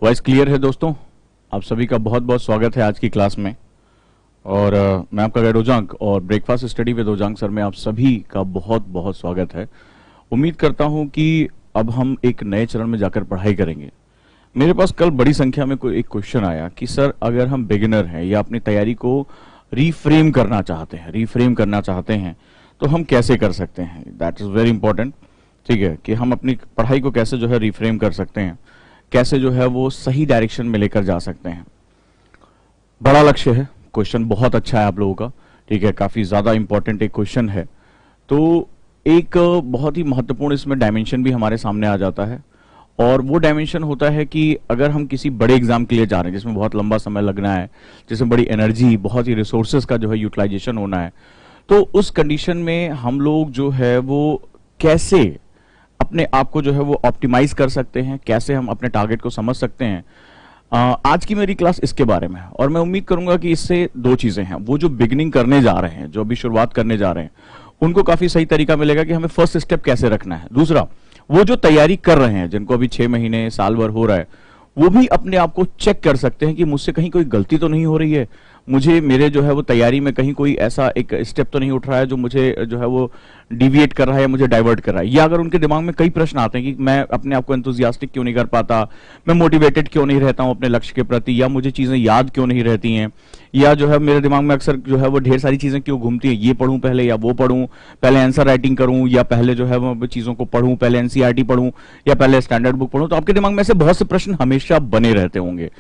Voice clear है दोस्तों? आप सभी का बहुत बहुत स्वागत है आज की क्लास में। और मैं आपका गाइड ओजांक और breakfast study with Ojaank sir में आप सभी का बहुत बहुत स्वागत है। उम्मीद करता हूं कि अब हम एक नए चरण में जाकर पढ़ाई करेंगे। मेरे पास कल बड़ी संख्या में कोई एक क्वेश्चन आया कि सर अगर हम बिगिनर हैं या अपनी तैयारी को रीफ्रेम करना चाहते हैं तो हम कैसे कर सकते हैं। That is very important. ठीक है, कि हम अपनी पढ़ाई को कैसे जो है रिफ्रेम कर सकते हैं, कैसे जो है वो सही डायरेक्शन में लेकर जा सकते हैं। बड़ा लक्ष्य है, क्वेश्चन बहुत अच्छा है आप लोगों का। ठीक है, काफी ज्यादा इंपॉर्टेंट एक क्वेश्चन है। तो एक बहुत ही महत्वपूर्ण इसमें डायमेंशन भी हमारे सामने आ जाता है, और वो डायमेंशन होता है कि अगर हम किसी बड़े एग्जाम के लिए जा रहे हैं जिसमें बहुत लंबा समय लगना है, जिसमें बड़ी एनर्जी, बहुत ही रिसोर्सेज का जो है यूटिलाइजेशन होना है, तो उस कंडीशन में हम लोग जो है वो कैसे अपने आप को जो है वो ऑप्टिमाइज कर सकते हैं, कैसे हम अपने टारगेट को समझ सकते हैं। आज की मेरी क्लास इसके बारे में है, और मैं उम्मीद करूंगा कि इससे दो चीजें हैं। वो जो बिगिनिंग करने जा रहे हैं, जो अभी शुरुआत करने जा रहे हैं, उनको काफी सही तरीका मिलेगा कि हमें फर्स्ट स्टेप कैसे रखना है। दूसरा, वो जो तैयारी कर रहे हैं, जिनको अभी 6 महीने साल भर हो रहा है, वो भी अपने आप को चेक कर सकते हैं कि मुझसे कहीं कोई गलती तो नहीं हो रही है, मुझे मेरे जो है वो तैयारी में कहीं कोई ऐसा एक स्टेप तो नहीं उठ रहा है जो मुझे जो है वो डिविएट कर रहा है या मुझे डाइवर्ट कर रहा है। या अगर उनके दिमाग में कई प्रश्न आते हैं कि मैं अपने आप को एंथुसियास्टिक क्यों नहीं कर पाता, मैं मोटिवेटेड क्यों नहीं रहता हूं अपने लक्ष्य के प्रति, या मुझे चीजें याद क्यों नहीं रहती हैं, या जो है मेरे दिमाग में अक्सर जो है वो ढेर सारी चीजें क्यों घूमती हैं, ये पढ़ूं पहले या वो पढ़ूं, पहले आंसर राइटिंग करूं या पहले जो है वो चीजों को पढ़ूं, पहले एनसीईआरटी पढ़ूं या पहले स्टैंडर्ड बुक पढ़ूं। तो आपके दिमाग में ऐसे बहुत से प्रश्न हमेशा बने रहते होंगे।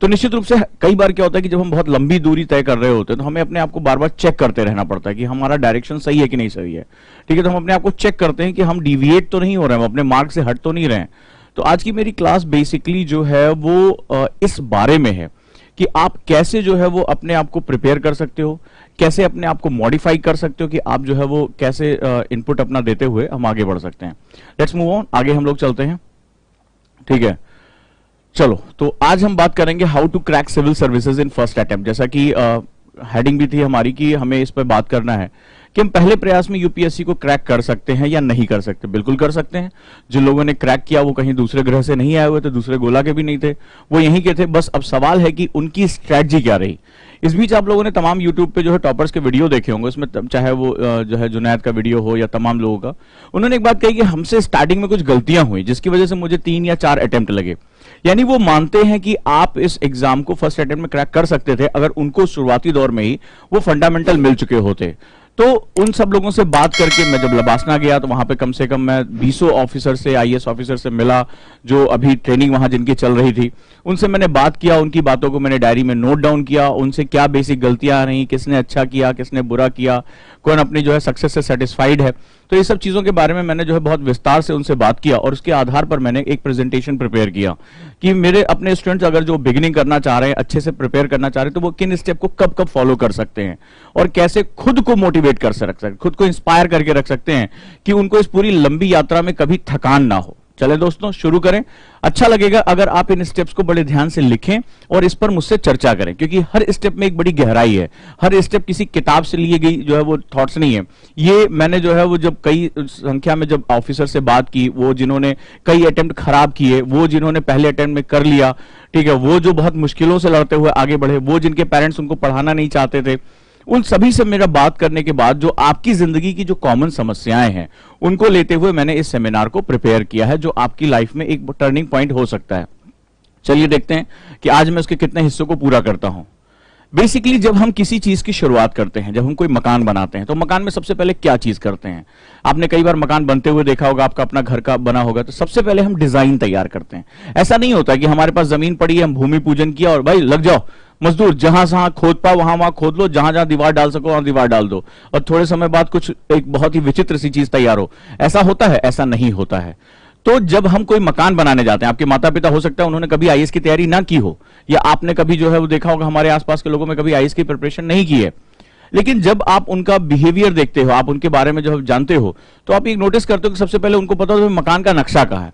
तो निश्चित रूप से कई बार क्या होता है कि जब हम बहुत लंबी दूरी तय कर रहे होते हैं तो हमें अपने आप को बार बार चेक करते रहना पड़ता है कि हमारा डायरेक्शन सही है कि नहीं सही है। ठीक है, तो हम अपने आप को चेक करते हैं कि हम डिविएट तो नहीं हो रहे हैं, हम अपने मार्ग से हट तो नहीं रहे हैं। तो आज की मेरी क्लास बेसिकली जो है वो इस बारे में है कि आप कैसे जो है वो अपने आप को प्रिपेयर कर सकते हो, कैसे अपने आप को मॉडिफाई कर सकते हो, कि आप जो है वो कैसे इनपुट अपना देते हुए हम आगे बढ़ सकते हैं। लेट्स मूव ऑन, आगे हम लोग चलते हैं। ठीक है, चलो, तो आज हम बात करेंगे how to crack civil services in first attempt. जैसा कि हेडिंग भी थी हमारी कि हमें इस पर बात करना है कि हम पहले प्रयास में यूपीएससी को क्रैक कर सकते हैं या नहीं कर सकते। बिल्कुल कर सकते हैं। जिन लोगों ने क्रैक किया वो कहीं दूसरे ग्रह से नहीं आए हुए थे, दूसरे गोला के भी नहीं थे, वो यहीं के थे। बस अब सवाल है कि उनकी स्ट्रैटेजी क्या रही। इस बीच आप लोगों ने तमाम यूट्यूब पे जो है टॉपर्स के वीडियो देखे होंगे, उसमें चाहे वो जो है जुनैद का वीडियो हो या तमाम लोगों का, उन्होंने एक बात कही कि हमसे स्टार्टिंग में कुछ गलतियां हुई जिसकी वजह से मुझे 3 या 4 अटेम्प्ट लगे। यानी वो मानते हैं कि आप इस एग्जाम को फर्स्ट अटेम्प्ट में क्रैक कर सकते थे अगर उनको शुरुआती दौर में ही वो फंडामेंटल मिल चुके होते। तो उन सब लोगों से बात करके मैं जब लबासना गया तो वहां पे कम से कम मैं 20 ऑफिसर से, आईएएस ऑफिसर से मिला जो अभी ट्रेनिंग वहां जिनकी चल रही थी। उनसे मैंने बात किया, उनकी बातों को मैंने डायरी में नोट डाउन किया, उनसे क्या बेसिक गलतियां रही, किसने अच्छा किया, किसने बुरा किया, कौन अपनी जो है सक्सेस से सेटिस्फाइड है। तो ये सब चीजों के बारे में मैंने जो है बहुत विस्तार से उनसे बात किया, और उसके आधार पर मैंने एक प्रेजेंटेशन प्रिपेयर किया कि मेरे अपने स्टूडेंट्स अगर जो बिगिनिंग करना चाह रहे हैं, अच्छे से प्रिपेयर करना चाह रहे हैं, तो वो किन स्टेप को कब कब फॉलो कर सकते हैं और कैसे खुद को मोटिवेट कर सकते हैं, खुद को इंस्पायर करके रख सकते हैं कि उनको इस पूरी लंबी यात्रा में कभी थकान ना हो। चले दोस्तों, शुरू करें। अच्छा लगेगा अगर आप इन स्टेप्स को बड़े ध्यान से लिखें और इस पर मुझसे चर्चा करें, क्योंकि हर स्टेप में एक बड़ी गहराई है। हर स्टेप किसी किताब से लिए गई जो है वो थॉट्स नहीं है। ये मैंने जो है वो जब कई संख्या में जब ऑफिसर से बात की, वो जिन्होंने कई अटेम्प्ट खराब किए, वो जिन्होंने पहले अटेम्प्ट में कर लिया, ठीक है, वो जो बहुत मुश्किलों से लड़ते हुए आगे बढ़े, वो जिनके पेरेंट्स उनको पढ़ाना नहीं चाहते थे, उन सभी से मेरा बात करने के बाद जो आपकी जिंदगी की जो कॉमन समस्याएं हैं उनको लेते हुए मैंने इस सेमिनार को प्रिपेयर किया है, जो आपकी लाइफ में एक टर्निंग पॉइंट हो सकता है। चलिए देखते हैं कि आज मैं उसके कितने हिस्सों को पूरा करता हूं। बेसिकली जब हम किसी चीज की शुरुआत करते हैं, जब हम कोई मकान बनाते हैं, तो मकान में सबसे पहले क्या चीज करते हैं। आपने कई बार मकान बनते हुए देखा होगा, आपका अपना घर का बना होगा, तो सबसे पहले हम डिजाइन तैयार करते हैं। ऐसा नहीं होता कि हमारे पास जमीन पड़ी है, हम भूमि पूजन किया और भाई लग जाओ मजदूर, जहां जहां खोद पाओ वहां वहां खोद लो, जहां जहां दीवार डाल सको वहां दीवार डाल दो, और थोड़े समय बाद कुछ एक बहुत ही विचित्र सी चीज तैयार हो। ऐसा होता है? ऐसा नहीं होता है। तो जब हम कोई मकान बनाने जाते हैं, आपके माता पिता हो सकता है उन्होंने कभी आईएएस की तैयारी ना की हो, या आपने कभी जो है वो देखा होगा हमारे आसपास के लोगों में कभी आईएएस की प्रिपरेशन नहीं की है, लेकिन जब आप उनका बिहेवियर देखते हो, आप उनके बारे में जब जानते हो, तो आप एक नोटिस करते हो कि सबसे पहले उनको पता हो मकान का नक्शा कहाँ है।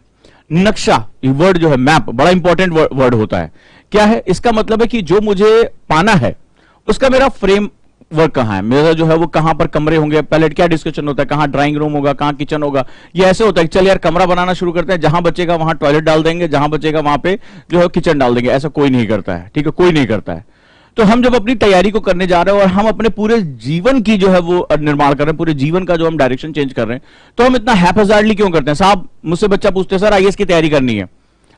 नक्शा, ये वर्ड जो है मैप, बड़ा इंपॉर्टेंट वर्ड होता है। क्या है इसका मतलब? है कि जो मुझे पाना है उसका मेरा फ्रेम वर्क कहाँ है, मेरा जो है वो कहाँ पर कमरे होंगे, पहले क्या डिस्कशन होता है, कहाँ ड्राइंग रूम होगा, कहाँ किचन होगा। ये ऐसे होता है कि चल यार कमरा बनाना शुरू करते हैं, जहां बचेगा वहां टॉयलेट डाल देंगे, जहां बचेगा वहां पे जो है किचन डाल देंगे। ऐसा कोई नहीं करता है, ठीक है, कोई नहीं करता है। तो हम जब अपनी तैयारी को करने जा रहे हैं और हम अपने पूरे जीवन की जो है वो निर्माण कर रहे हैं, पूरे जीवन का जो हम डायरेक्शन चेंज कर रहे हैं, तो हम इतना हैपहजार्डली क्यों करते हैं? साहब मुझसे बच्चा पूछते हैं सर आईएएस की तैयारी करनी है,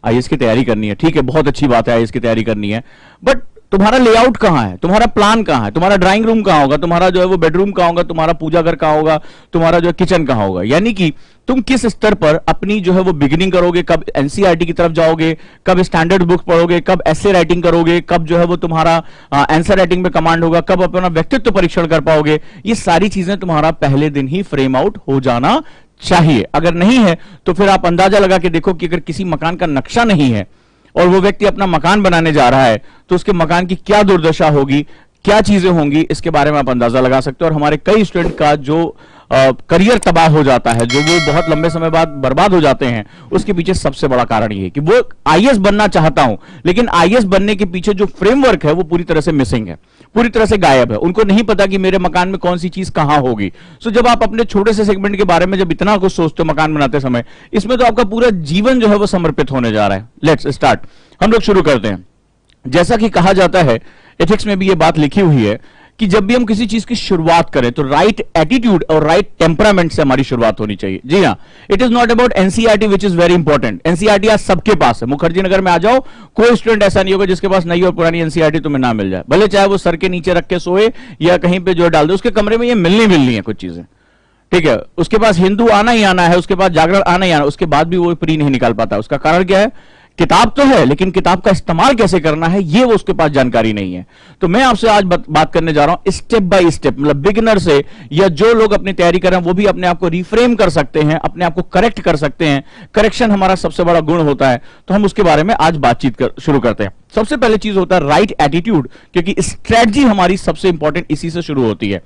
आईएएस की तैयारी करनी है, ठीक है, बहुत अच्छी बात है, आईएएस की तैयारी करनी है, बट तुम्हारा लेआउट कहां है, तुम्हारा प्लान कहां है, तुम्हारा ड्राइंग रूम कहां होगा, तुम्हारा जो है वो बेडरूम कहां होगा, तुम्हारा पूजा घर कहां होगा, तुम्हारा जो है किचन कहां होगा? यानी कि तुम किस स्तर पर अपनी जो है वो बिगिनिंग करोगे, कब एनसीईआरटी की तरफ जाओगे, कब स्टैंडर्ड बुक पढ़ोगे, कब एसे राइटिंग करोगे, कब जो है वो तुम्हारा आंसर राइटिंग में कमांड होगा, कब अपना व्यक्तित्व परीक्षण कर पाओगे, ये सारी चीजें तुम्हारा पहले दिन ही फ्रेम आउट हो जाना चाहिए। अगर नहीं है तो फिर आप अंदाजा लगा के देखो कि अगर किसी मकान का नक्शा नहीं है और वो व्यक्ति अपना मकान बनाने जा रहा है तो उसके मकान की क्या दुर्दशा होगी, क्या चीजें होंगी, इसके बारे में आप अंदाजा लगा सकते हो। और हमारे कई स्टूडेंट का जो करियर तबाह हो जाता है, जो वो बहुत लंबे समय बाद बर्बाद हो जाते हैं, उसके पीछे सबसे बड़ा कारण ये है कि वो आईएएस बनना चाहता हूं, लेकिन आईएएस बनने के पीछे जो फ्रेमवर्क है वो पूरी तरह से मिसिंग है, पूरी तरह से गायब है। उनको नहीं पता कि मेरे मकान में कौन सी चीज कहां होगी। सो जब आप अपने छोटे से सेगमेंट के बारे में जब इतना कुछ सोचते हो मकान बनाते समय, इसमें तो आपका पूरा जीवन जो है वो समर्पित होने जा रहा है। लेट्स स्टार्ट, हम लोग शुरू करते हैं। जैसा कि कहा जाता है, एथिक्स में भी ये बात लिखी हुई है कि जब भी हम किसी चीज की शुरुआत करें तो राइट एटीट्यूड और राइट टेम्परामेंट से हमारी शुरुआत होनी चाहिए। जी हाँ, it is not about NCERT which is very important. NCERT आज सबके पास है, मुखर्जी नगर में आ जाओ, कोई स्टूडेंट ऐसा नहीं होगा जिसके पास नई और पुरानी एनसीईआरटी तुम्हें ना मिल जाए, भले चाहे वो सर के नीचे रख के सोए या कहीं पे जो डाल दे, उसके कमरे में ये मिलनी है कुछ चीजें, ठीक है। उसके पास हिंदू आना ही आना है, उसके पास जागरण आना ही आना, उसके बाद भी वो प्री नहीं निकाल पाता। उसका कारण क्या है? किताब तो है लेकिन किताब का इस्तेमाल कैसे करना है ये वो उसके पास जानकारी नहीं है। तो मैं आपसे आज बात करने जा रहा हूं स्टेप बाय स्टेप, मतलब बिगिनर से, या जो लोग अपनी तैयारी कर रहे हैं वो भी अपने आप को रिफ्रेम कर सकते हैं, अपने आप को करेक्ट कर सकते हैं। करेक्शन हमारा सबसे बड़ा गुण होता है, तो हम उसके बारे में आज बातचीत शुरू करते हैं। सबसे पहले चीज होता है राइट एटीट्यूड, क्योंकि स्ट्रेटजी हमारी सबसे इंपॉर्टेंट इसी से शुरू होती है।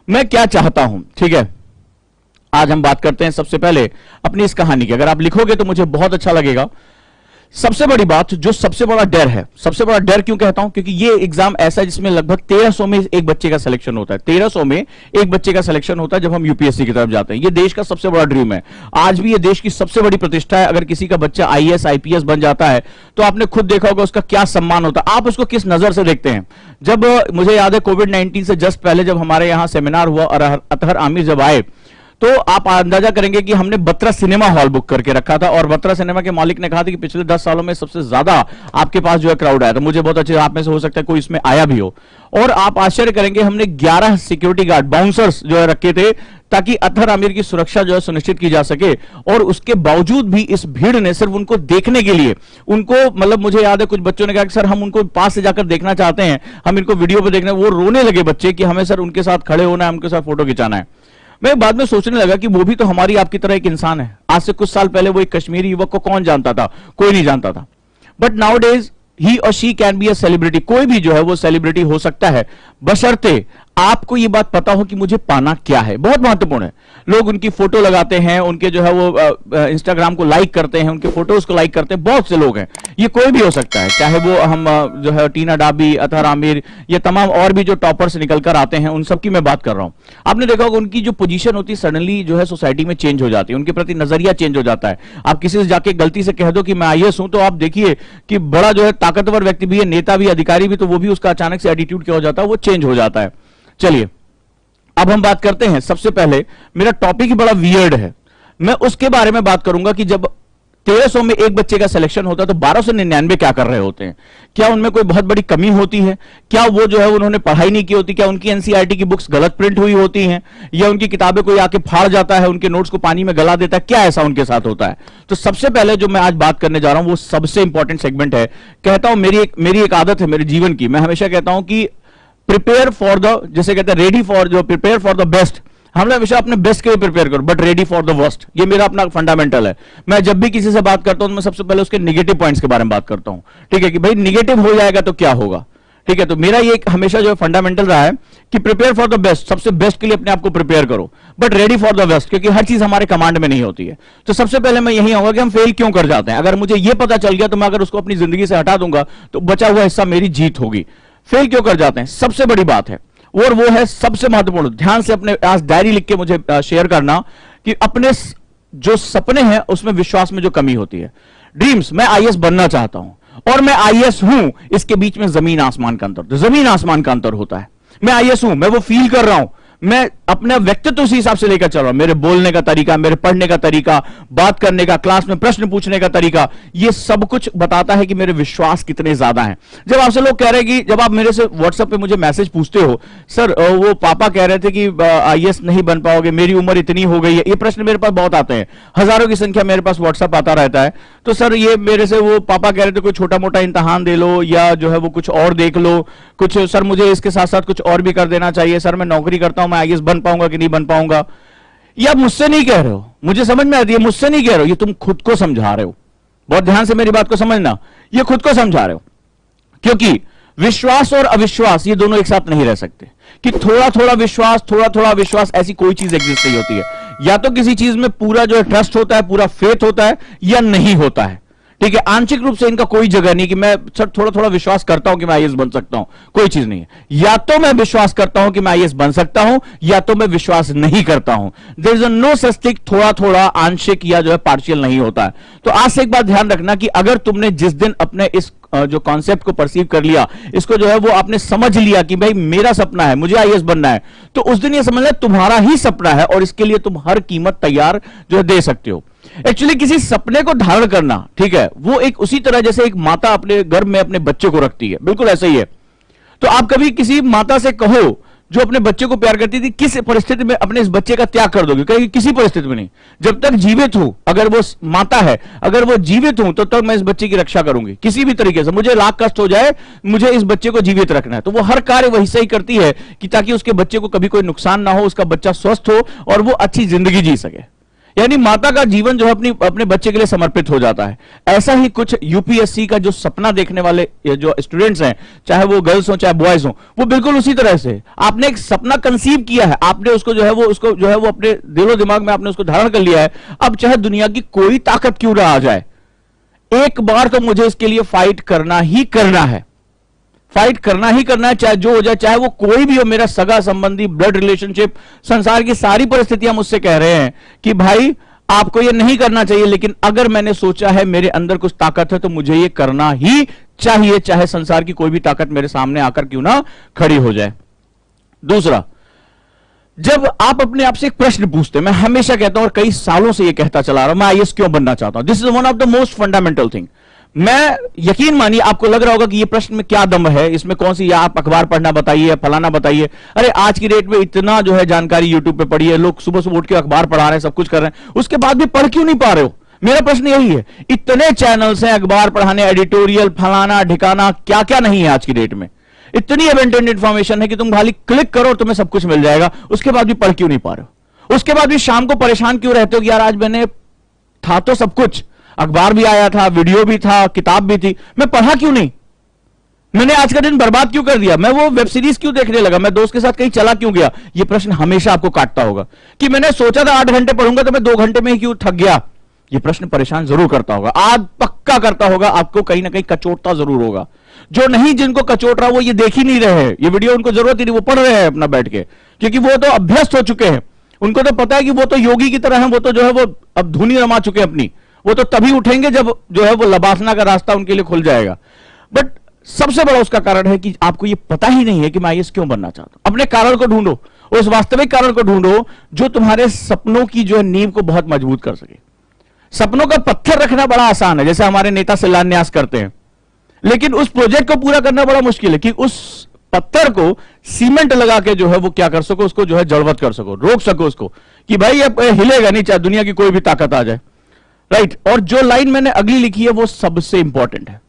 मैं क्या चाहता हूं, ठीक है, आज हम बात करते हैं सबसे पहले अपनी इस कहानी की। अगर आप लिखोगे तो मुझे बहुत अच्छा लगेगा। सबसे बड़ी बात, जो सबसे बड़ा डर है, सबसे बड़ा डर क्यों कहता हूं? क्योंकि ये एग्जाम ऐसा है जिसमें लगभग 1300 में एक बच्चे का सिलेक्शन होता है। 1300 में एक बच्चे का सिलेक्शन होता है जब हम यूपीएससी की तरफ जाते हैं। ये देश का सबसे बड़ा ड्रीम है, आज भी ये देश की सबसे बड़ी प्रतिष्ठा है। अगर किसी का बच्चा आईएएस आईपीएस बन जाता है तो आपने खुद देखा होगा उसका क्या सम्मान होता है। आप उसको किस नजर से देखते हैं? जब मुझे याद है कोविड-19 से जस्ट पहले जब हमारे यहां सेमिनार हुआ और अतहर आमिर जब आए, तो आप अंदाजा करेंगे कि हमने बत्रा सिनेमा हॉल बुक करके रखा था और बत्रा सिनेमा के मालिक ने कहा था कि पिछले 10 सालों में सबसे ज्यादा आपके पास जो है क्राउड आया था। मुझे बहुत अच्छे, आप में से हो सकता है कोई इसमें आया भी हो। और आप आश्चर्य करेंगे, हमने 11 सिक्योरिटी गार्ड बाउंसर्स जो है रखे थे ताकि अतहर आमिर की सुरक्षा जो है सुनिश्चित की जा सके। और उसके बावजूद भी इस भीड़ ने सिर्फ उनको देखने के लिए, उनको, मतलब मुझे याद है कुछ बच्चों ने कहा कि सर हम उनको पास से जाकर देखना चाहते हैं, हम इनको वीडियो पे देखना है। वो रोने लगे बच्चे कि हमें सर उनके साथ खड़े होना है, उनके साथ फोटो खिंचाना है। मैं बाद में सोचने लगा कि वो भी तो हमारी आपकी तरह एक इंसान है। आज से कुछ साल पहले वो एक कश्मीरी युवक को कौन जानता था? कोई नहीं जानता था। बट नाउ डेज ही और she can be a celebrity. कोई भी जो है वो सेलिब्रिटी हो सकता है, बशर्ते आपको ये बात पता हो कि मुझे पाना क्या है। बहुत महत्वपूर्ण है। लोग उनकी फोटो लगाते हैं, उनके जो है वो इंस्टाग्राम को लाइक करते हैं, उनके फोटोज को लाइक करते हैं। बहुत से लोग हैं, ये कोई भी हो सकता है, चाहे वो हम जो है टीना डाबी, अतहर आमिर, ये तमाम और भी जो टॉपर्स निकल कर आते हैं, उन सबकी मैं बात कर रहा हूं। आपने देखा होगा उनकी जो पोजीशन होती है सडनली जो है सोसाइटी में चेंज हो जाती है, उनके प्रति नजरिया चेंज हो जाता है। आप किसी से जाके गलती से कह दो कि मैं आईएएस हूं, तो आप देखिए कि बड़ा जो है ताकतवर व्यक्ति भी है, नेता भी, अधिकारी भी, तो वो भी उसका अचानक से एटीट्यूड क्या हो जाता है, वो चेंज हो जाता है। चलिए अब हम बात करते हैं। सबसे पहले मेरा टॉपिक ही बड़ा वियर्ड है, मैं उसके बारे में बात करूंगा कि जब 1300 में एक बच्चे का सिलेक्शन होता है तो 1299 क्या कर रहे होते हैं? क्या उनमें कोई बहुत बड़ी कमी होती है? क्या वो जो है उन्होंने पढ़ाई नहीं की होती? क्या उनकी एनसीईआरटी की बुक्स गलत प्रिंट हुई होती हैं? या उनकी किताबें कोई आके फाड़ जाता है, उनके नोट्स को पानी में गला देता है? क्या ऐसा उनके साथ होता है? तो सबसे पहले जो मैं आज बात करने जा रहा हूं वो सबसे इंपॉर्टेंट सेगमेंट है। कहता हूं मेरी एक आदत है मेरे जीवन की, मैं हमेशा कहता हूं कि प्रिपेयर फॉर द, जैसे कहते हैं रेडी फॉर, जो प्रिपेयर फॉर द बेस्ट, हमने हमेशा अपने बेस्ट के लिए प्रिपेयर करो, but ready for the worst. ये मेरा अपना फंडामेंटल है। मैं जब भी किसी से बात करता हूं तो मैं सबसे पहले उसके नेगेटिव पॉइंट्स के बारे में बात करता हूं, ठीक है, कि भाई नेगेटिव हो जाएगा तो क्या होगा, ठीक है। तो मेरा ये हमेशा जो है फंडामेंटल रहा है कि प्रिपेयर फॉर द बेस्ट, सबसे बेस्ट के लिए अपने आप को प्रिपेयर करो, but ready for the best, क्योंकि हर चीज हमारे कमांड में नहीं होती है। तो सबसे पहले मैं यही आऊंगा कि हम फेल क्यों कर जाते हैं। अगर मुझे ये पता चल गया तो मैं अगर उसको अपनी जिंदगी से हटा दूंगा तो बचा हुआ हिस्सा मेरी जीत होगी। फेल क्यों कर जाते हैं? सबसे बड़ी बात है और वो है सबसे महत्वपूर्ण, ध्यान से अपने आज डायरी लिख के मुझे शेयर करना कि अपने जो सपने हैं उसमें विश्वास में जो कमी होती है। ड्रीम्स, मैं आईएएस बनना चाहता हूं और मैं आईएएस हूं, इसके बीच में जमीन आसमान का अंतर, जमीन आसमान का अंतर होता है। मैं आईएएस हूं, मैं वो फील कर रहा हूं, मैं अपने व्यक्तित्व उसी हिसाब से लेकर चल रहा हूं, मेरे बोलने का तरीका, मेरे पढ़ने का तरीका, बात करने का, क्लास में प्रश्न पूछने का तरीका, ये सब कुछ बताता है कि मेरे विश्वास कितने ज्यादा हैं। जब आपसे लोग कह रहे हैं कि जब आप मेरे से व्हाट्सएप पे मुझे मैसेज पूछते हो, सर वो पापा कह रहे थे कि आईएएस नहीं बन पाओगे, मेरी उम्र इतनी हो गई है, ये प्रश्न मेरे पास बहुत आते हैं, हजारों की संख्या मेरे पास व्हाट्सएप आता रहता है। तो सर ये मेरे से वो पापा कह रहे थे कोई छोटा मोटा इम्तिहान दे लो या जो है वो कुछ और देख लो, कुछ सर मुझे इसके साथ साथ कुछ और भी कर देना चाहिए, सर मैं नौकरी करता हूं, मैं आईएएस बन पाऊंगा कि नहीं बन पाऊंगा। ये आप मुझसे नहीं कह रहे हो, मुझे समझ में आती है, मुझसे नहीं कह रहे हो, ये तुम खुद को समझा रहे हो। बहुत ध्यान से मेरी बात को समझना, ये खुद को समझा रहे हो, क्योंकि विश्वास और अविश्वास ये दोनों एक साथ नहीं रह सकते कि थोड़ा थोड़ा विश्वास, ऐसी कोई चीज एग्जिस्ट नहीं होती है। या तो किसी चीज में पूरा जो है ट्रस्ट होता है, पूरा फेथ होता है, या नहीं होता है। ठीक है, आंशिक रूप से इनका कोई जगह नहीं कि मैं थोड़ा थोड़ा विश्वास करता हूं कि मैं आईएएस बन सकता हूं, कोई चीज नहीं है। या तो मैं विश्वास करता हूं कि मैं आईएएस बन सकता हूं, या तो मैं विश्वास नहीं करता हूं। There is no such thing थोड़ा थोड़ा, आंशिक या जो है पार्शियल नहीं होता है। तो आज से एक बात ध्यान रखना कि अगर तुमने जिस दिन अपने इस जो कॉन्सेप्ट को परसीव कर लिया, इसको जो है वो आपने समझ लिया कि भाई मेरा सपना है, मुझे आईएएस बनना है, तो उस दिन ये समझना तुम्हारा ही सपना है और इसके लिए तुम हर कीमत तैयार जो है दे सकते हो। एक्चुअली किसी सपने को धारण करना, ठीक है, वो एक उसी तरह जैसे एक माता अपने गर्भ में अपने बच्चे को रखती है, बिल्कुल ऐसा ही है। तो आप कभी किसी माता से कहो जो अपने बच्चे को प्यार करती थी, किस परिस्थिति में अपने इस बच्चे का त्याग कर दोगे? कहेगी किसी परिस्थिति में नहीं, जब तक जीवित हूं, अगर वो माता है, अगर वो जीवित हूं तो तक मैं इस बच्चे की रक्षा करूंगी किसी भी तरीके से, मुझे लाख कष्ट हो जाए, मुझे इस बच्चे को जीवित रखना है। तो वो हर कार्य वही से ही करती है कि ताकि उसके बच्चे को कभी कोई नुकसान ना हो, उसका बच्चा स्वस्थ हो और वो अच्छी जिंदगी जी सके। यानी माता का जीवन जो है अपने बच्चे के लिए समर्पित हो जाता है। ऐसा ही कुछ यूपीएससी का जो सपना देखने वाले जो स्टूडेंट्स हैं, चाहे वो गर्ल्स हो चाहे बॉयज हो, वो बिल्कुल उसी तरह से आपने एक सपना कंसीव किया है, आपने उसको जो है वो अपने दिलो दिमाग में आपने उसको धारण कर लिया है। अब चाहे दुनिया की कोई ताकत क्यों ना आ जाए, एक बार तो मुझे इसके लिए फाइट करना ही करना है, फाइट करना ही करना है, चाहे जो हो जाए, चाहे वो कोई भी हो, मेरा सगा संबंधी, ब्लड रिलेशनशिप, संसार की सारी परिस्थितियां मुझसे कह रहे हैं कि भाई आपको ये नहीं करना चाहिए, लेकिन अगर मैंने सोचा है, मेरे अंदर कुछ ताकत है, तो मुझे ये करना ही चाहिए, चाहे संसार की कोई भी ताकत मेरे सामने आकर क्यों ना खड़ी हो जाए। दूसरा, जब आप अपने आप से एक प्रश्न पूछते हैं, मैं हमेशा कहता हूं और कई सालों से ये कहता चला रहा हूं, मैं आईएएस क्यों बनना चाहता हूं, this is one of the most fundamental thing. मैं यकीन मानिए आपको लग रहा होगा कि ये प्रश्न में क्या दम है, इसमें कौन सी, या आप अखबार पढ़ना बताइए, फलाना बताइए। अरे आज की डेट में इतना जो है जानकारी यूट्यूब पे पड़ी है, लोग सुबह सुबह उठ के अखबार पढ़ा रहे हैं, सब कुछ कर रहे हैं, उसके बाद भी पढ़ क्यों नहीं पा रहे हो? मेरा प्रश्न यही है। इतने चैनल्स हैं अखबार पढ़ाने, एडिटोरियल, फलाना ढिकाना, क्या क्या नहीं है आज की डेट में। इतनी एबंडेंट इंफॉर्मेशन है कि तुम खाली क्लिक करो और तुम्हें सब कुछ मिल जाएगा, उसके बाद भी पढ़ क्यों नहीं पा रहे हो? उसके बाद भी शाम को परेशान क्यों रहते हो कि यार आज मैंने था तो सब कुछ, अखबार भी आया था, वीडियो भी था, किताब भी थी, मैं पढ़ा क्यों नहीं? मैंने आज का दिन बर्बाद क्यों कर दिया? मैं वो वेब सीरीज क्यों देखने लगा? मैं दोस्त के साथ कहीं चला क्यों गया? ये प्रश्न हमेशा आपको काटता होगा कि मैंने सोचा था 8 घंटे पढ़ूंगा तो मैं 2 घंटे में ही क्यों थक गया। ये प्रश्न परेशान जरूर करता होगा, आज पक्का करता होगा, आपको कहीं ना कहीं कचोटता जरूर होगा। जो नहीं, जिनको कचोट रहा वो ये देख ही नहीं रहे हैं, ये वीडियो उनको जरूरत ही नहीं, वो पढ़ रहे हैं अपना बैठ के, क्योंकि वो तो अभ्यस्त हो चुके हैं, उनको तो पता है कि वो तो योगी की तरह है, वो तो जो है वो अब धुनी रमा चुके हैं अपनी, वो तो तभी उठेंगे जब जो है वो लबासना का रास्ता उनके लिए खुल जाएगा। बट सबसे बड़ा उसका कारण है कि आपको ये पता ही नहीं है कि मैं आईएएस क्यों बनना चाहता हूं। अपने कारण को ढूंढो, उस वास्तविक कारण को ढूंढो जो तुम्हारे सपनों की जो है नींव को बहुत मजबूत कर सके। सपनों का पत्थर रखना बड़ा आसान है, जैसे हमारे नेता शिलान्यास करते हैं, लेकिन उस प्रोजेक्ट को पूरा करना बड़ा मुश्किल है कि उस पत्थर को सीमेंट लगा के जो है वो क्या कर सको, उसको जो है जड़वत कर सको, रोक सको उसको कि भाई अब हिलेगा नहीं, चाहे दुनिया की कोई भी ताकत आ जाए। राइट। और जो लाइन मैंने अगली लिखी है वो सबसे इंपॉर्टेंट है,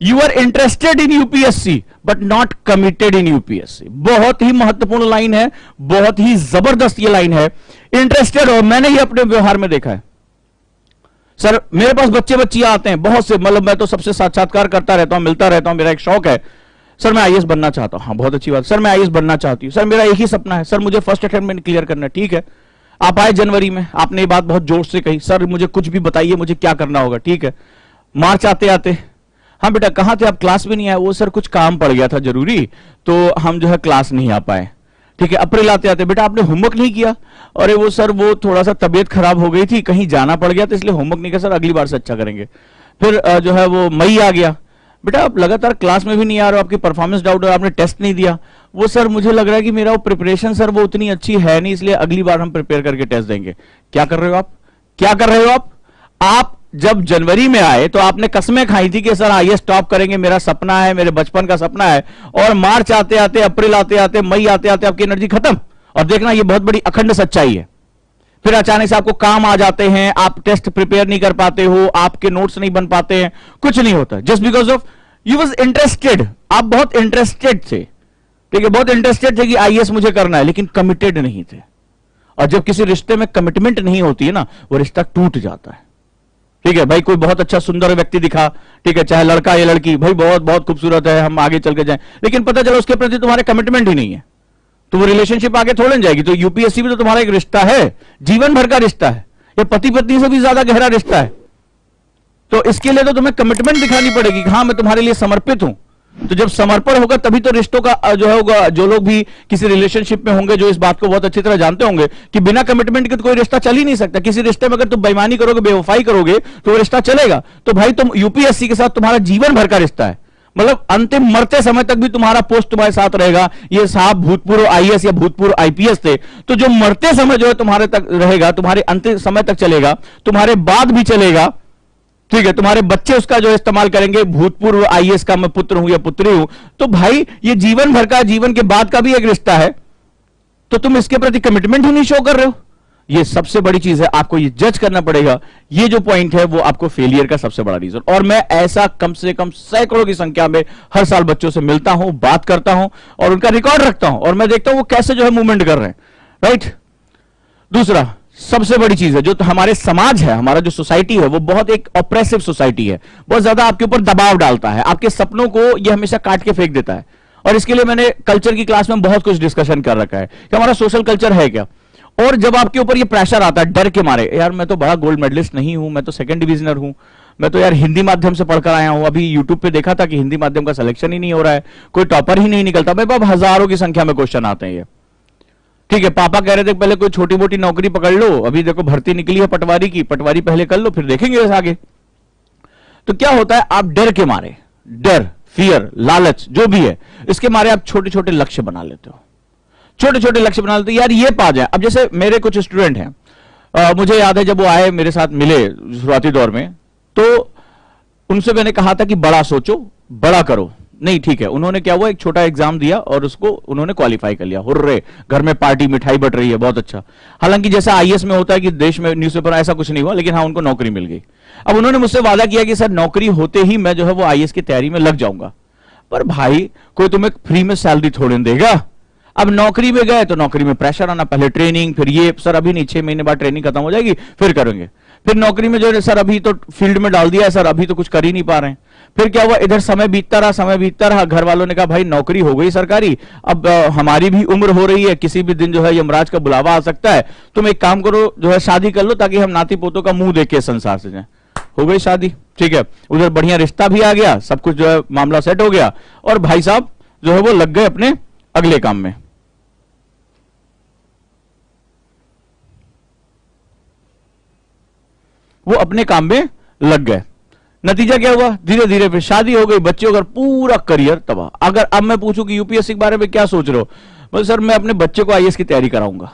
you are interested in UPSC but not committed in UPSC. बहुत ही महत्वपूर्ण लाइन है, बहुत ही जबरदस्त ये लाइन है। इंटरेस्टेड हो, मैंने ये अपने व्यवहार में देखा है। सर मेरे पास बच्चे बच्चियां आते हैं बहुत से, मतलब मैं तो सबसे साक्षात्कार करता रहता हूं, मिलता रहता हूं, मेरा एक शौक है। सर मैं आईएएस बनना चाहता हूं। हाँ बहुत अच्छी बात। सर मैं आईएएस बनना चाहती हूं। सर मेरा एक ही सपना है, सर मुझे फर्स्ट अटेम्प्ट में क्लियर करना है। ठीक है, आप आए जनवरी में, आपने ये बात बहुत जोर से कही, सर मुझे कुछ भी बताइए, मुझे क्या करना होगा। ठीक है, मार्च आते आते, हाँ बेटा कहां थे आप, क्लास भी नहीं आए। वो सर कुछ काम पड़ गया था जरूरी, तो हम जो है क्लास नहीं आ पाए। ठीक है, अप्रैल आते आते बेटा आपने होमवर्क नहीं किया, अरे वो सर वो थोड़ा सा तबीयत खराब हो गई थी, कहीं जाना पड़ गया तो इसलिए होमवर्क नहीं किया सर, अगली बार से अच्छा करेंगे। फिर जो है वो मई आ गया, बेटा आप लगातार क्लास में भी नहीं आ रहे हो, आपकी परफॉर्मेंस डाउट है, आपने टेस्ट नहीं दिया, वो सर मुझे लग रहा है कि मेरा वो प्रिपरेशन सर वो उतनी अच्छी है नहीं, इसलिए अगली बार हम प्रिपेयर करके टेस्ट देंगे। क्या कर रहे हो आप, क्या कर रहे हो आप जब जनवरी में आए तो आपने कसमें खाई थी कि सर आईएएस टॉप करेंगे, मेरा सपना है, मेरे बचपन का सपना है, और मार्च आते आते, अप्रैल आते आते, मई आते आते आपकी एनर्जी खत्म। और देखना ये बहुत बड़ी अखंड सच्चाई है। फिर अचानक से आपको काम आ जाते हैं, आप टेस्ट प्रिपेयर नहीं कर पाते हो, आपके नोट्स नहीं बन पाते हैं, कुछ नहीं होता, just because of you was interested. आप बहुत इंटरेस्टेड थे, ठीक है, बहुत इंटरेस्टेड थे कि आईएएस मुझे करना है, लेकिन कमिटेड नहीं थे। और जब किसी रिश्ते में कमिटमेंट नहीं होती है ना, वो रिश्ता टूट जाता है। ठीक है भाई, कोई बहुत अच्छा सुंदर व्यक्ति दिखा, ठीक है, चाहे लड़का या लड़की, भाई बहुत बहुत खूबसूरत है, हम आगे चल के जाएं, लेकिन पता चला उसके प्रति तुम्हारे कमिटमेंट ही नहीं है, तो वो रिलेशनशिप आगे थोड़ी जाएगी। तो यूपीएससी भी तो तुम्हारा एक रिश्ता है, जीवन भर का रिश्ता है, ये पति पत्नी से भी ज्यादा गहरा रिश्ता है। तो इसके लिए तो तुम्हें कमिटमेंट दिखानी पड़ेगी, हाँ मैं तुम्हारे लिए समर्पित हूं। तो जब समर्पण होगा तभी तो रिश्तों का जो है होगा। जो लोग भी किसी रिलेशनशिप में होंगे, जो इस बात को बहुत अच्छी तरह जानते होंगे कि बिना कमिटमेंट के तो कोई रिश्ता चल ही नहीं सकता। किसी रिश्ते में अगर तुम बेईमानी करोगे, बेवफाई करोगे, तो वो रिश्ता चलेगा। तो भाई तुम यूपीएससी के साथ तुम्हारा जीवन भर का रिश्ता है, मतलब अंतिम मरते समय तक भी तुम्हारा पोस्ट तुम्हारे साथ रहेगा। ये साहब भूतपूर्व आईएएस या भूतपूर्व आईपीएस थे, तो जो मरते समय जो है तुम्हारे तक रहेगा, तुम्हारे अंतिम समय तक चलेगा, तुम्हारे बाद भी चलेगा। ठीक है, तुम्हारे बच्चे उसका जो इस्तेमाल करेंगे, भूतपूर्व आईएएस का मैं पुत्र हूं या पुत्री हूं। तो भाई ये जीवन भर का, जीवन के बाद का भी एक रिश्ता है, तो तुम इसके प्रति कमिटमेंट ही नहीं शो कर रहे हो। ये सबसे बड़ी चीज है, आपको ये जज करना पड़ेगा। ये जो पॉइंट है वो आपको फेलियर का सबसे बड़ा रीजन। और मैं ऐसा कम से कम सैकड़ों की संख्या में हर साल बच्चों से मिलता हूं, बात करता हूं और उनका रिकॉर्ड रखता हूं, और मैं देखता हूं वो कैसे जो है मूवमेंट कर रहे हैं। राइट। दूसरा सबसे बड़ी चीज है, जो तो हमारे समाज है, हमारा जो सोसाइटी है, वो बहुत एक ऑप्रेसिव सोसाइटी है, बहुत ज्यादा आपके ऊपर दबाव डालता है, आपके सपनों को ये हमेशा काट के फेंक देता है। और इसके लिए मैंने कल्चर की क्लास में बहुत कुछ डिस्कशन कर रखा है कि हमारा सोशल कल्चर है क्या। और जब आपके ऊपर ये प्रेशर आता है डर के मारे, यार मैं तो बड़ा गोल्ड मेडलिस्ट नहीं हूं, मैं तो सेकंड डिविजनर हूं, मैं तो यार हिंदी माध्यम से पढ़कर आया हूं, अभी यूट्यूब पे देखा था कि हिंदी माध्यम का सिलेक्शन ही नहीं हो रहा है, कोई टॉपर ही नहीं निकलता। भाई बाप हजारों की संख्या में क्वेश्चन आते हैं ये। ठीक है, पापा कह रहे थे पहले कोई छोटी मोटी नौकरी पकड़ लो, अभी देखो भर्ती निकली है पटवारी की, पटवारी पहले कर लो फिर देखेंगे इस आगे। तो क्या होता है, आप डर के मारे, डर, फियर, लालच जो भी है, इसके मारे आप छोटे छोटे लक्ष्य बना लेते हो, छोटे छोटे लक्ष्य बना लेते हो, यार ये पा जाए। अब जैसे मेरे कुछ स्टूडेंट हैं, मुझे याद है जब वो आए मेरे साथ मिले शुरुआती दौर में, तो उनसे मैंने कहा था कि बड़ा सोचो, बड़ा करो। नहीं ठीक है, उन्होंने क्या हुआ, एक छोटा एग्जाम दिया और उसको उन्होंने क्वालिफाई कर लिया, हुर्रे, घर में पार्टी मिठाई बट रही है, बहुत अच्छा। हालांकि जैसा आईएएस में होता है कि देश में न्यूज़पेपर ऐसा कुछ नहीं हुआ, लेकिन हाँ उनको नौकरी मिल गई। अब उन्होंने मुझसे वादा किया कि सर नौकरी होते ही मैं जो है वो आईएएस की तैयारी में लग जाऊंगा। पर भाई कोई तुम्हें फ्री में सैलरी थोड़ी देगा। अब नौकरी में गए तो नौकरी में प्रेशर आना, पहले ट्रेनिंग, फिर ये सर अभी नहीं, 6 महीने बाद ट्रेनिंग खत्म हो जाएगी फिर करेंगे। फिर नौकरी में जो है सर अभी तो फील्ड में डाल दिया है सर, अभी तो कुछ कर ही नहीं पा रहे हैं। फिर क्या हुआ, इधर समय बीतता रहा, समय बीतता रहा, घर वालों ने कहा भाई नौकरी हो गई सरकारी, अब हमारी भी उम्र हो रही है, किसी भी दिन जो है यमराज का बुलावा आ सकता है, तुम एक काम करो जो है शादी कर लो ताकि हम नाती पोतों का मुंह देख के संसार से जाएं। हो गई शादी, ठीक है, उधर बढ़िया रिश्ता भी आ गया, सब कुछ जो है मामला सेट हो गया, और भाई साहब जो है वो लग गए अपने अगले काम में। वो अपने काम में लग गए। नतीजा क्या हुआ, धीरे धीरे फिर शादी हो गई, बच्चे हो गए, पूरा करियर तबाह। अगर अब मैं पूछूं कि यूपीएससी के बारे में क्या सोच रहे हो, बोले सर मैं अपने बच्चे को आईएएस की तैयारी कराऊंगा।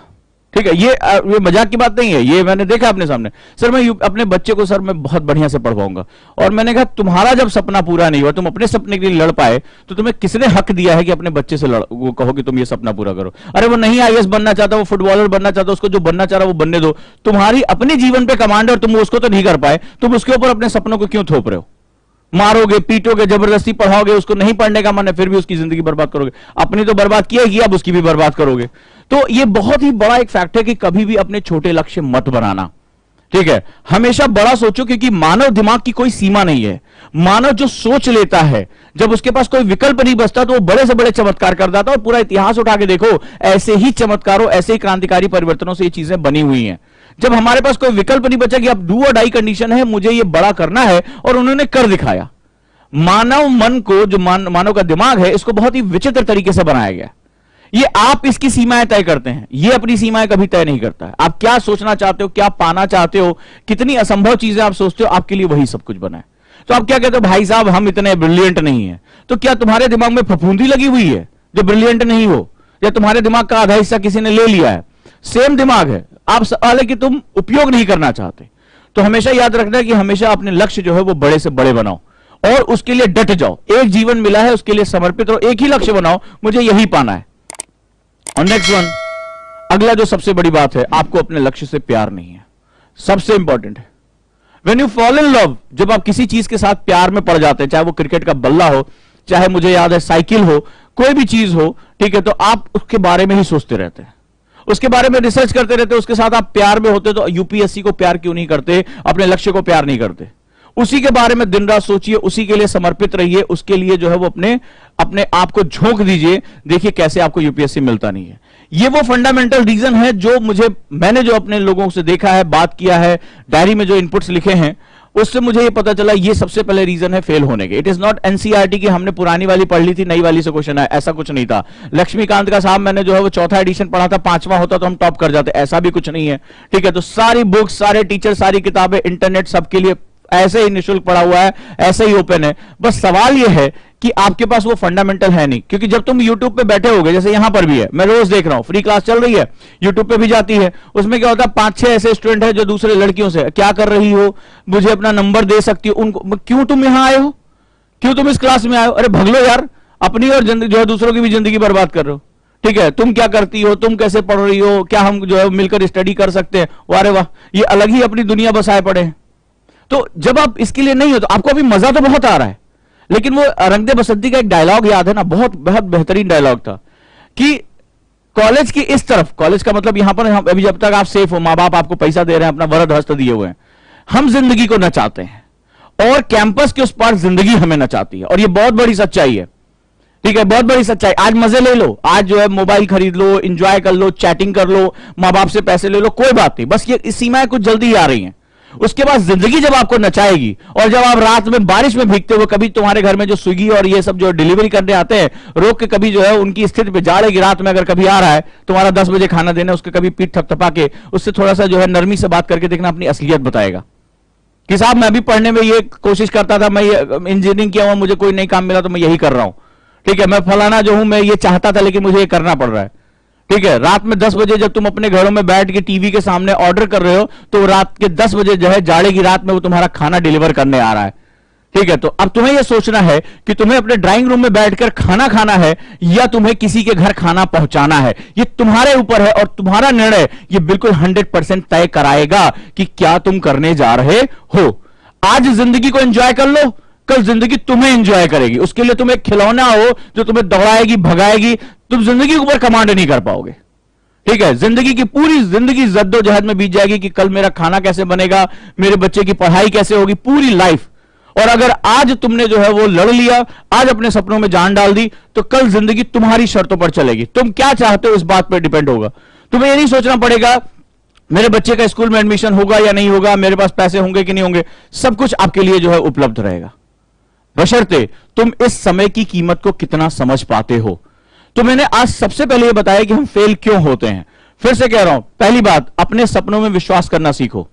ठीक है, ये मजाक की बात नहीं है, ये मैंने देखा अपने सामने। सर मैं अपने बच्चे को सर मैं बहुत बढ़िया से पढ़वाऊंगा। और मैंने कहा तुम्हारा जब सपना पूरा नहीं हुआ, तुम अपने सपने के लिए लड़ पाए, तो तुम्हें किसने हक दिया है कि अपने बच्चे से वो कहो कि तुम ये सपना पूरा करो। अरे वो नहीं आईएएस बनना चाहता, वो फुटबॉलर बनना चाहता, उसको जो बनना चाह रहा वो बनने दो। तुम्हारी अपने जीवन पे कमांड है और तुम उसको तो नहीं कर पाए, तुम उसके ऊपर अपने सपनों को क्यों थोप रहे हो। मारोगे, पीटोगे, जबरदस्ती पढ़ाओगे, उसको नहीं पढ़ने का मन है फिर भी उसकी जिंदगी बर्बाद करोगे। अपनी तो बर्बाद किया ही, अब उसकी भी बर्बाद करोगे। तो ये बहुत ही बड़ा एक फैक्ट है कि कभी भी अपने छोटे लक्ष्य मत बनाना। ठीक है, हमेशा बड़ा सोचो, क्योंकि मानव दिमाग की कोई सीमा नहीं है। मानव जो सोच लेता है, जब उसके पास कोई विकल्प नहीं बचता तो वो बड़े से बड़े चमत्कार कर देता है। और पूरा इतिहास उठा के देखो, ऐसे ही चमत्कारों, ऐसे ही क्रांतिकारी परिवर्तनों से ये चीजें बनी हुई हैं। जब हमारे पास कोई विकल्प नहीं बचा कि अब डू और डाई कंडीशन है, मुझे ये बड़ा करना है, और उन्होंने कर दिखाया। मानव मन को, जो मानव का दिमाग है, इसको बहुत ही विचित्र तरीके से बनाया गया। ये आप इसकी सीमाएं तय करते हैं, ये अपनी सीमाएं कभी तय नहीं करता है। आप क्या सोचना चाहते हो, क्या पाना चाहते हो, कितनी असंभव चीजें आप सोचते हो, आपके लिए वही सब कुछ बना है। तो आप क्या कहते हो, भाई साहब हम इतने ब्रिलियंट नहीं है। तो क्या तुम्हारे दिमाग में फफूंदी लगी हुई है जो ब्रिलियंट नहीं हो, या तुम्हारे दिमाग का आधा हिस्सा किसी ने ले लिया है? सेम दिमाग है, आप सवाल है कि तुम उपयोग नहीं करना चाहते। तो हमेशा याद रखना कि हमेशा अपने लक्ष्य जो है वो बड़े से बड़े बनाओ और उसके लिए डट जाओ। एक जीवन मिला है, उसके लिए समर्पित रहो, एक ही लक्ष्य बनाओ, मुझे यही पाना है। और नेक्स्ट वन, अगला जो सबसे बड़ी बात है, आपको अपने लक्ष्य से प्यार नहीं है। सबसे इंपॉर्टेंट है, when you fall in love, जब आप किसी चीज के साथ प्यार में पड़ जाते हैं, चाहे वो क्रिकेट का बल्ला हो, चाहे मुझे याद है साइकिल हो, कोई भी चीज हो, ठीक है, तो आप उसके बारे में ही सोचते रहते हैं, उसके बारे में रिसर्च करते रहते हैं, उसके साथ आप प्यार में होते। तो यूपीएससी को प्यार क्यों नहीं करते, अपने लक्ष्य को प्यार नहीं करते? उसी के बारे में दिन रात सोचिए, उसी के लिए समर्पित रहिए, उसके लिए जो है वो अपने आप को झोंक दीजिए। देखिए कैसे आपको यूपीएससी मिलता नहीं है। ये वो फंडामेंटल रीजन है जो मैंने जो अपने लोगों से देखा है, बात किया है, डायरी में जो इनपुट्स लिखे हैं, उससे मुझे ये पता चला ये सबसे पहले रीजन है फेल होने के। इट इज नॉट एनसीईआरटी की हमने पुरानी वाली पढ़ ली थी, नई वाली से क्वेश्चन आया, ऐसा कुछ नहीं था। लक्ष्मीकांत का साहब मैंने जो है वो चौथा एडिशन पढ़ा था, पांचवा होता तो हम टॉप कर जाते, ऐसा भी कुछ नहीं है। ठीक है, तो सारी बुक्स, सारे टीचर, सारी किताबें, इंटरनेट सबके लिए ऐसे ही निःशुल्क पड़ा हुआ है, ऐसे ही ओपन है। बस सवाल यह है कि आपके पास वो फंडामेंटल है नहीं। क्योंकि जब तुम YouTube पे बैठे होगे, जैसे यहां पर भी है, मैं रोज देख रहा हूं, फ्री क्लास चल रही है, YouTube पे भी जाती है, उसमें क्या होता है, 5-6 ऐसे स्टूडेंट है जो दूसरे लड़कियों से, क्या कर रही हो, मुझे अपना नंबर दे सकती हो, उनको क्यों तुम यहां आए हो, क्यों तुम इस क्लास में आए हो? अरे भग लो यार, अपनी और जिंदगी जो है दूसरों की भी जिंदगी बर्बाद कर रहे हो। ठीक है, तुम क्या करती हो, तुम कैसे पढ़ रही हो, क्या हम जो है मिलकर स्टडी कर सकते हैं? अरे वाह, ये अलग ही अपनी दुनिया बसाए पड़े हैं। तो जब आप इसके लिए नहीं हो, तो आपको अभी मजा तो बहुत आ रहा है, लेकिन वो रंग दे बसंती का एक डायलॉग याद है ना, बहुत बहुत बेहतरीन डायलॉग था कि कॉलेज की इस तरफ, कॉलेज का मतलब यहां पर अभी जब तक आप सेफ हो, मां बाप आपको पैसा दे रहे हैं, अपना वरद हस्त दिए हुए हैं, हम जिंदगी को नचाते हैं, और कैंपस के उस पार जिंदगी हमें नचाती है। और ये बहुत बड़ी सच्चाई है। ठीक है, बहुत बड़ी सच्चाई। आज मजे ले लो, आज जो है मोबाइल खरीद लो, एंजॉय कर लो, चैटिंग कर लो, मां बाप से पैसे ले लो, कोई बात नहीं, बस ये सीमाएं कुछ जल्दी ही आ रही हैं। उसके बाद जिंदगी जब आपको नचाएगी, और जब आप रात में बारिश में भीगते हो, कभी तुम्हारे घर में जो स्विगी और ये सब जो डिलीवरी करने आते हैं, रोक के कभी जो है उनकी स्थिति पे जाड़ेगी, रात में अगर कभी आ रहा है तुम्हारा 10 बजे खाना देने, उसके कभी पीठ थपथपा के उससे थोड़ा सा जो है नरमी से बात करके देखना, अपनी असलियत बताएगा कि साहब मैं भी पढ़ने में ये कोशिश करता था, मैं इंजीनियरिंग किया हुआ, मुझे कोई नई काम मिला तो मैं यही कर रहा हूं। ठीक है, मैं फलाना जो हूं, मैं ये चाहता था लेकिन मुझे ये करना पड़ रहा है। ठीक है, रात में 10 बजे जब तुम अपने घरों में बैठ के टीवी के सामने ऑर्डर कर रहे हो, तो रात के 10 बजे जो है जाड़े की रात में वो तुम्हारा खाना डिलीवर करने आ रहा है। ठीक है, तो अब तुम्हें यह सोचना है कि तुम्हें अपने ड्राइंग रूम में बैठकर खाना खाना है या तुम्हें किसी के घर खाना पहुंचाना है। ये तुम्हारे ऊपर है, और तुम्हारा निर्णय ये बिल्कुल 100% तय कराएगा कि क्या तुम करने जा रहे हो। आज जिंदगी को एंजॉय कर लो, कल जिंदगी तुम्हें एंजॉय करेगी। उसके लिए तुम एक खिलौना हो जो तुम्हें दौड़ाएगी, भगाएगी, तुम जिंदगी के ऊपर कमांड नहीं कर पाओगे। ठीक है, जिंदगी की पूरी जिंदगी जद्दोजहद में बीत जाएगी कि कल मेरा खाना कैसे बनेगा, मेरे बच्चे की पढ़ाई कैसे होगी, पूरी लाइफ। और अगर आज तुमने जो है वो लड़ लिया, आज अपने सपनों में जान डाल दी, तो कल जिंदगी तुम्हारी शर्तों पर चलेगी। तुम क्या चाहते हो इस बात पर डिपेंड होगा। तुम्हें ये नहीं सोचना पड़ेगा मेरे बच्चे का स्कूल में एडमिशन होगा या नहीं होगा, मेरे पास पैसे होंगे कि नहीं होंगे, सब कुछ आपके लिए जो है उपलब्ध रहेगा, बशर्ते तुम इस समय की कीमत को कितना समझ पाते हो। तो मैंने आज सबसे पहले यह बताया कि हम फेल क्यों होते हैं। फिर से कह रहा हूं, पहली बात, अपने सपनों में विश्वास करना सीखो।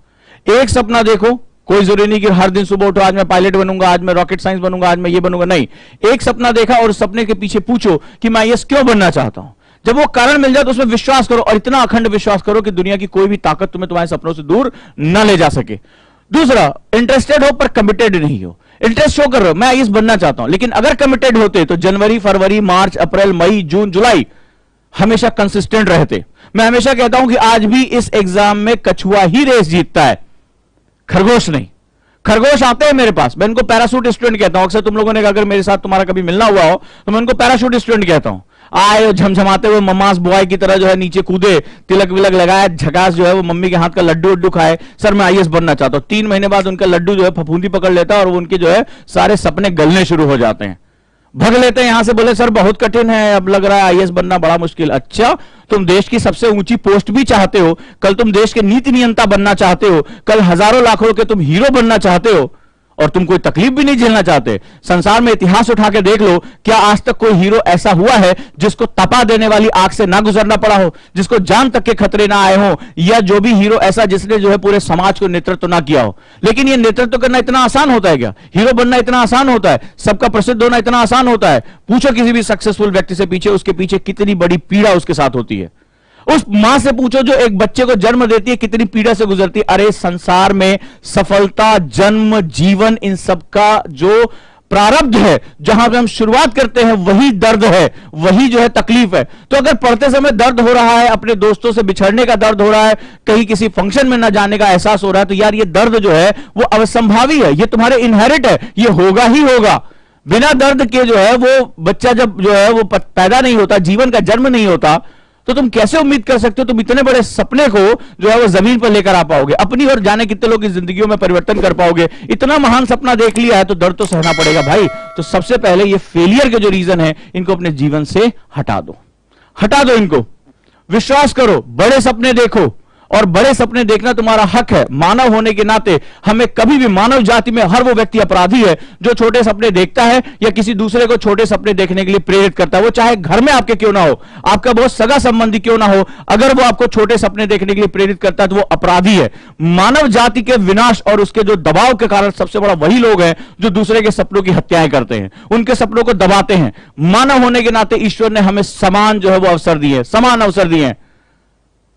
एक सपना देखो, कोई जरूरी नहीं कि हर दिन सुबह उठो, आज मैं पायलट बनूंगा, आज मैं रॉकेट साइंस बनूंगा, आज मैं ये बनूंगा, नहीं। एक सपना देखा और उस सपने के पीछे पूछो कि मैं ये क्यों बनना चाहता हूं। जब वो कारण मिल जाए तो उसमें विश्वास करो, और इतना अखंड विश्वास करो कि दुनिया की कोई भी ताकत तुम्हें तुम्हारे सपनों से दूर न ले जा सके। दूसरा, इंटरेस्टेड हो पर कमिटेड नहीं हो। इंटरेस्ट शो कर रहे हो, मैं आईएएस बनना चाहता हूं, लेकिन अगर कमिटेड होते तो जनवरी, फरवरी, मार्च, अप्रैल, मई, जून, जुलाई हमेशा कंसिस्टेंट रहते। मैं हमेशा कहता हूं कि आज भी इस एग्जाम में कछुआ ही रेस जीतता है, खरगोश नहीं। खरगोश आते हैं मेरे पास, मैं इनको पैराशूट स्टूडेंट कहता हूं। अक्सर तुम लोगों ने अगर मेरे साथ तुम्हारा कभी मिलना हुआ हो तो मैं इनको पैराशूट स्टूडेंट कहता हूं। आए झमझमाते हुए मम्मास बॉय की तरह जो है नीचे कूदे, तिलक विलक लगाए, झकास जो है वो मम्मी के हाथ का लड्डू उड्डू खाए, सर मैं आईएएस बनना चाहता हूं। 3 महीने बाद उनका लड्डू जो है फफूंदी पकड़ लेता है और वो उनके जो है सारे सपने गलने शुरू हो जाते हैं, भग लेते हैं यहां से, बोले सर बहुत कठिन है, अब लग रहा है आईएएस बनना बड़ा मुश्किल। अच्छा, तुम देश की सबसे ऊंची पोस्ट भी चाहते हो, कल तुम देश के नीति नियंता बनना चाहते हो, कल हजारों लाखों के तुम हीरो बनना चाहते हो, और तुम कोई तकलीफ भी नहीं झेलना चाहते। संसार में इतिहास उठा के देख लो, क्या आज तक कोई हीरो ऐसा हुआ है जिसको तपा देने वाली आग से ना गुजरना पड़ा हो, जिसको जान तक के खतरे ना आए हो, या जो भी हीरो ऐसा जिसने जो है पूरे समाज को नेतृत्व ना किया हो। लेकिन यह नेतृत्व करना इतना आसान होता है क्या? हीरो बनना इतना आसान होता है? सबका प्रसिद्ध होना इतना आसान होता है? पूछो किसी भी सक्सेसफुल व्यक्ति से, पीछे उसके पीछे कितनी बड़ी पीड़ा उसके साथ होती है। उस मां से पूछो जो एक बच्चे को जन्म देती है, कितनी पीड़ा से गुजरती है। अरे संसार में सफलता, जन्म, जीवन, इन सब का जो प्रारब्ध है, जहां पे हम शुरुआत करते हैं, वही दर्द है, वही जो है तकलीफ है। तो अगर पढ़ते समय दर्द हो रहा है, अपने दोस्तों से बिछड़ने का दर्द हो रहा है, कहीं किसी फंक्शन में न जाने का एहसास हो रहा है, तो यार ये दर्द जो है वो अवसंभावी है, ये तुम्हारे इनहेरिट है, ये होगा ही होगा। बिना दर्द के जो है वो बच्चा जब जो है वो पैदा नहीं होता, जीवन का जन्म नहीं होता, तो तुम कैसे उम्मीद कर सकते हो तुम इतने बड़े सपने को जो है वो जमीन पर लेकर आ पाओगे? अपनी और जाने कितने लोग की जिंदगियों में परिवर्तन कर पाओगे? इतना महान सपना देख लिया है तो दर्द तो सहना पड़ेगा भाई। तो सबसे पहले ये फेलियर के जो रीजन है, इनको अपने जीवन से हटा दो, हटा दो इनको। विश्वास करो, बड़े सपने देखो, और बड़े सपने देखना तुम्हारा हक है। मानव होने के नाते हमें कभी भी, मानव जाति में हर वो व्यक्ति अपराधी है जो छोटे सपने देखता है या किसी दूसरे को छोटे सपने देखने के लिए प्रेरित करता है। वो चाहे घर में आपके क्यों ना हो, आपका बहुत सगा संबंधी क्यों ना हो, अगर वो आपको छोटे सपने देखने के लिए प्रेरित करता है तो वो अपराधी है। मानव जाति के विनाश और उसके जो दबाव के कारण सबसे बड़ा वही लोग हैं जो दूसरे के सपनों की हत्याएं करते हैं, उनके सपनों को दबाते हैं। मानव होने के नाते ईश्वर ने हमें समान जो है वो अवसर दिए, समान अवसर दिए हैं।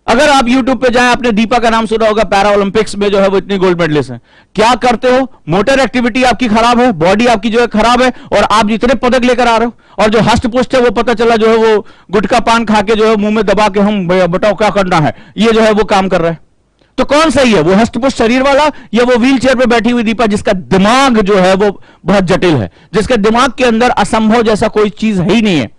अगर आप YouTube पे जाएं, आपने दीपा का नाम सुना होगा, पैरा ओलंपिक्स में जो है वो इतनी गोल्ड मेडलिस्ट हैं। क्या करते हो? मोटर एक्टिविटी आपकी खराब है, बॉडी आपकी जो है खराब है, और आप जितने पदक लेकर आ रहे हो, और जो हष्ट पुष्ट है वो पता चला जो है वो गुटखा पान खा के जो है मुंह में दबा के हम बताओ क्या करना है, ये जो है वो काम कर रहा है। तो कौन सही है, वो हष्टपुष्ट शरीर वाला या वो व्हील चेयर पे बैठी हुई दीपा जिसका दिमाग जो है वो बहुत जटिल है, जिसके दिमाग के अंदर असंभव जैसा कोई चीज है ही नहीं है?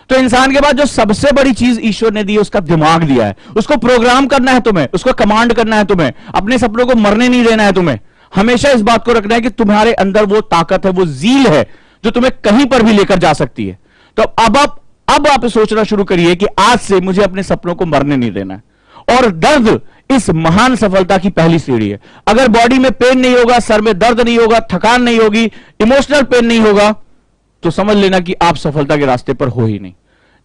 तो इंसान के पास जो सबसे बड़ी चीज ईश्वर ने दी है, उसका दिमाग दिया है। उसको प्रोग्राम करना है तुम्हें, उसको कमांड करना है तुम्हें, अपने सपनों को मरने नहीं देना है तुम्हें। हमेशा इस बात को रखना है कि तुम्हारे अंदर वो ताकत है, वो जील है जो तुम्हें कहीं पर भी लेकर जा सकती है। तो अब आप सोचना शुरू करिए कि आज से मुझे अपने सपनों को मरने नहीं देना है। और दर्द इस महान सफलता की पहली सीढ़ी है। अगर बॉडी में पेन नहीं होगा, सर में दर्द नहीं होगा, थकान नहीं होगी, इमोशनल पेन नहीं होगा, तो समझ लेना कि आप सफलता के रास्ते पर हो ही नहीं।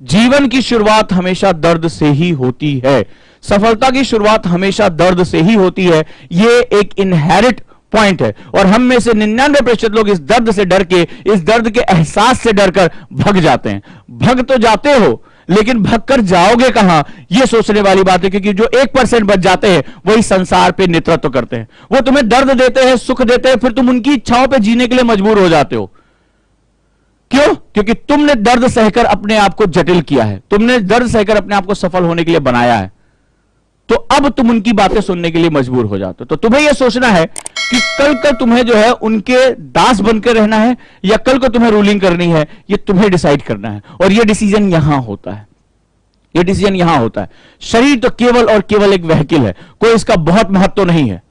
जीवन की शुरुआत हमेशा दर्द से ही होती है, सफलता की शुरुआत हमेशा दर्द से ही होती है। ये एक इनहेरिट पॉइंट है, और हम में से 99% लोग इस दर्द से डर के, इस दर्द के एहसास से डरकर भग जाते हैं। भग तो जाते हो, लेकिन भग कर जाओगे कहां, यह सोचने वाली बात है। क्योंकि जो 1% बच जाते हैं वही संसार पे नेतृत्व करते हैं। वो तुम्हें दर्द देते हैं, सुख देते हैं, फिर तुम उनकी इच्छाओं पे जीने के लिए मजबूर हो जाते हो। क्यों? क्योंकि तुमने दर्द सहकर अपने आप को जटिल किया है, तुमने दर्द सहकर अपने आप को सफल होने के लिए बनाया है। तो अब तुम उनकी बातें सुनने के लिए मजबूर हो जाते हो। तो तुम्हें यह सोचना है कि कल का तुम्हें जो है उनके दास बनकर रहना है या कल को तुम्हें रूलिंग करनी है, यह तुम्हें डिसाइड करना है। और यह डिसीजन यहां होता है, यह डिसीजन यहां होता है। शरीर तो केवल और केवल एक व्हीकल है, कोई इसका बहुत महत्व नहीं है।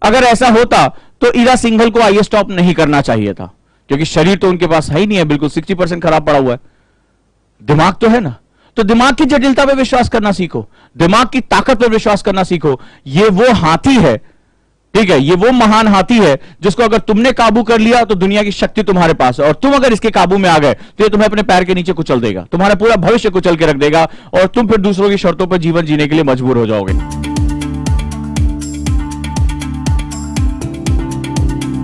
अगर ऐसा होता तो ईरा सिंघल को आईए स्टॉप नहीं करना चाहिए था, क्योंकि शरीर तो उनके पास है ही नहीं है, बिल्कुल 60% खराब पड़ा हुआ है। दिमाग तो है ना, तो दिमाग की जटिलता पे विश्वास करना सीखो, दिमाग की ताकत पर विश्वास करना सीखो। ये वो हाथी है, ठीक है, ये वो महान हाथी है जिसको अगर तुमने काबू कर लिया तो दुनिया की शक्ति तुम्हारे पास है, और तुम अगर इसके काबू में आ गए तो ये तुम्हें अपने पैर के नीचे कुचल देगा, तुम्हारा पूरा भविष्य कुचल के रख देगा, और तुम फिर दूसरों की शर्तों पर जीवन जीने के लिए मजबूर हो जाओगे।